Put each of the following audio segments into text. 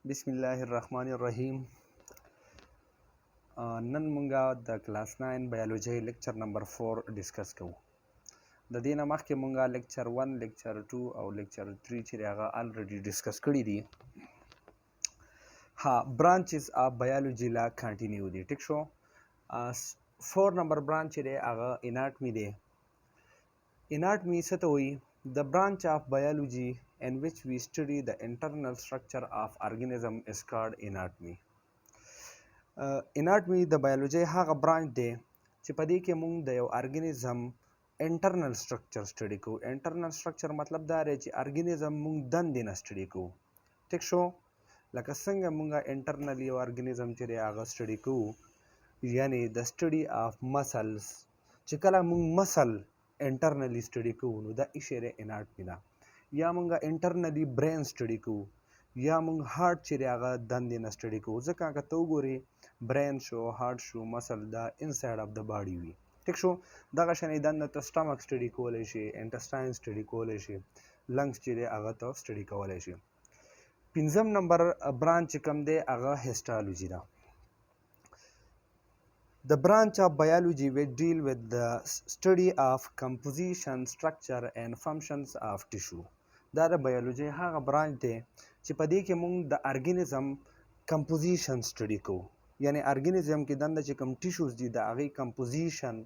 بسم الله الرحمن الرحیم. نن مونږه د کلاس 9 بایولوژي لیکچر نمبر 4 ډیسکس کوو. د دې نه مخکې مونږه لیکچر 1 لیکچر 2 او لیکچر 3 چې هغه الریډي ډیسکس کړي دي. ها برانچز اف بایولوژي لا کنټینیو دي. ټیک شو. 4 نمبر برانچ دی هغه اناټمی دی. اناټمی څه ته وایي؟ The branch of biology in which we study the internal structure of organism is called anatomy. اناټمی د بایولوژي هغه برانچ دی چې په دې کې موږ د یو ارګانیزم انټرنل سټرکچر سټډي کوو. انټرنل سټرکچر مطلب دا دی چې ارګانیزم موږ دندې نه سټډي کوو. ټیک شو. لکه څنګه موږ انټرنل یو ارګانیزم چې دی هغه سټډي کوو، یعنی د سټډي اف مسلز چې کله موږ مسل انټرنلی سټډي کوو نو دا اشاره اناټمی ده. یا موږ انټرنلی برین سټډي کوو، یا موږ هارت چې دی هغه دندې نه سټډي کوو. ځکه که ته وګورې برین شو، هارت شو، مسل دا انسایډ اف د باډي وي. ټیک شو. دغه شانې دنده ته سټمک سټډي کولی شي، انټسټاین سټډي کولی شي، لنګس چې دی هغه ته سټډي کولی شي. 5 نمبر برانچ چې کوم دی هغه هیسټالوجي ده. The branch of biology which deal with the study of composition, structure and functions of tissue. دا د بایولوژي هغه برانچ دی چې په دې کې موږ د ارګانیزم کمپوزیشن سټډي کوو. یعنی ارګانیزم کې دنده چې کوم ټیشوز دي د هغې کمپوزیشن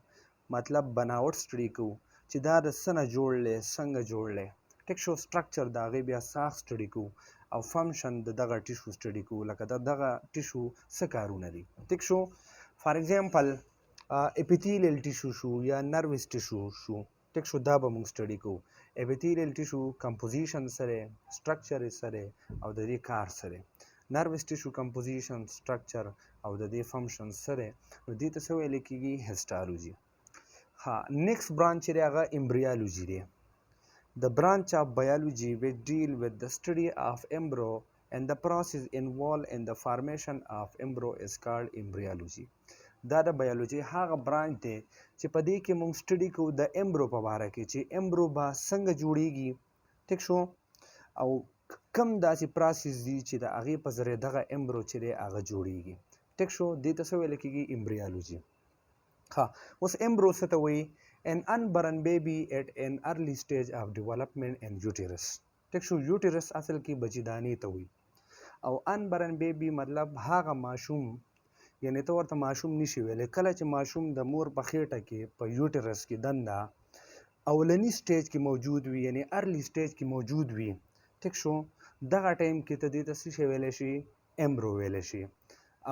مطلب بناوټ سټډي کوو چې دا د څه نه جوړ دی، څنګه جوړ دی. ټیک شو. سټرکچر د هغې بیا ساخت سټډي کوو او فنکشن د دغه ټیشو سټډي کوو، لکه دغه ټیشو څه کارونه دي. ټیک شو. فار ایگزامپل اپیتیلیل ټیشو شو یا نروس ټیشو شو. ټیک شو. دا به موږ سټډي کوو. اپیتیلیل ټیشو کمپوزیشن سره، سټرکچر سره او د دې کار سره. نروس ټیشو کمپوزیشن، سټرکچر او د دې فنکشن سره. نو دې ته څه ویل کېږي؟ هیسټالوجي. ها نیکسټ برانچ دی هغه امبریالوجي دی. The branch of biology which deal with the study of embryo and the process involved in the formation of embryo is called embryology. دا د بایولوژي هغه برانچ دی چې په دې کې موږ سټډي کوو د امبرو په باره کې چې امبرو به څنګه جوړیږي. ټیک شو. او کم داسې پروسس دي چې د هغې په ذریعه دغه امبرو چې دی هغه جوړیږي. ټیک شو. دې ته څه ویل کېږي؟ امبریالوجي. ها اوس امبرو څه ته وایي؟ an unborn baby at an early stage of development in uterus. ټیک شو. یوټرس اصل کې بچیدانې ته وایي. او unborn baby مطلب هغه ماشوم، یعنی ته ورته ماشوم نشي ویلی. کله چې ماشوم د مور په خېټه کې په یوټرس کې دنده اولنی سټیج کې موجود وي، یعنی ارلی سټیج کې موجود وي. ټیک شو. دغه ټایم کې ته دې ته څه شی ویلی شي؟ امبرو ویلی شي.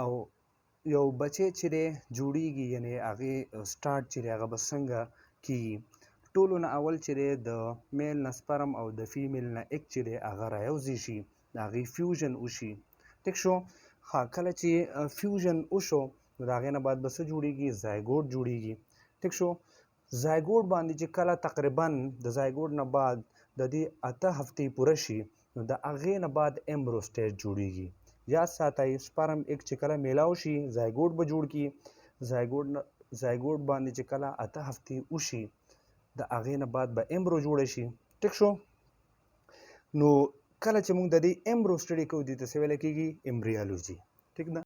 او یو بچی چې دی جوړیږي، یعنی هغې سټارټ چې دی هغه به څنګه کېږي؟ ټولو نه اول چې دی د میل نه سپرم او د فیمیل نه ایګ چې دی هغه رایوځي شي، د هغې فیوژن وشي. ټیک شو. ها کله چې فیوژن وشو نو د هغې نه بعد به څه جوړیږي؟ زایګوډ جوړیږي. ټیک شو. زایګوډ باندې چې کله تقریبا د زایګوډ نه بعد د دې 8 هفتې پوره شي نو د هغې نه بعد امبرو سټیج جوړیږي. یاد ساتئ سپرم ایګ چې کله میلاو شي زایګوډ به جوړ کړي. زایګوډ باندې چې کله 8 هفتې وشي د هغې نه بعد به امبرو جوړه شي. ټیک شو. نو کله چې موږ د دې امبرو سټډي کوو دې ته څه ویلی کېږي؟ امبریالوجي. ټیک ده.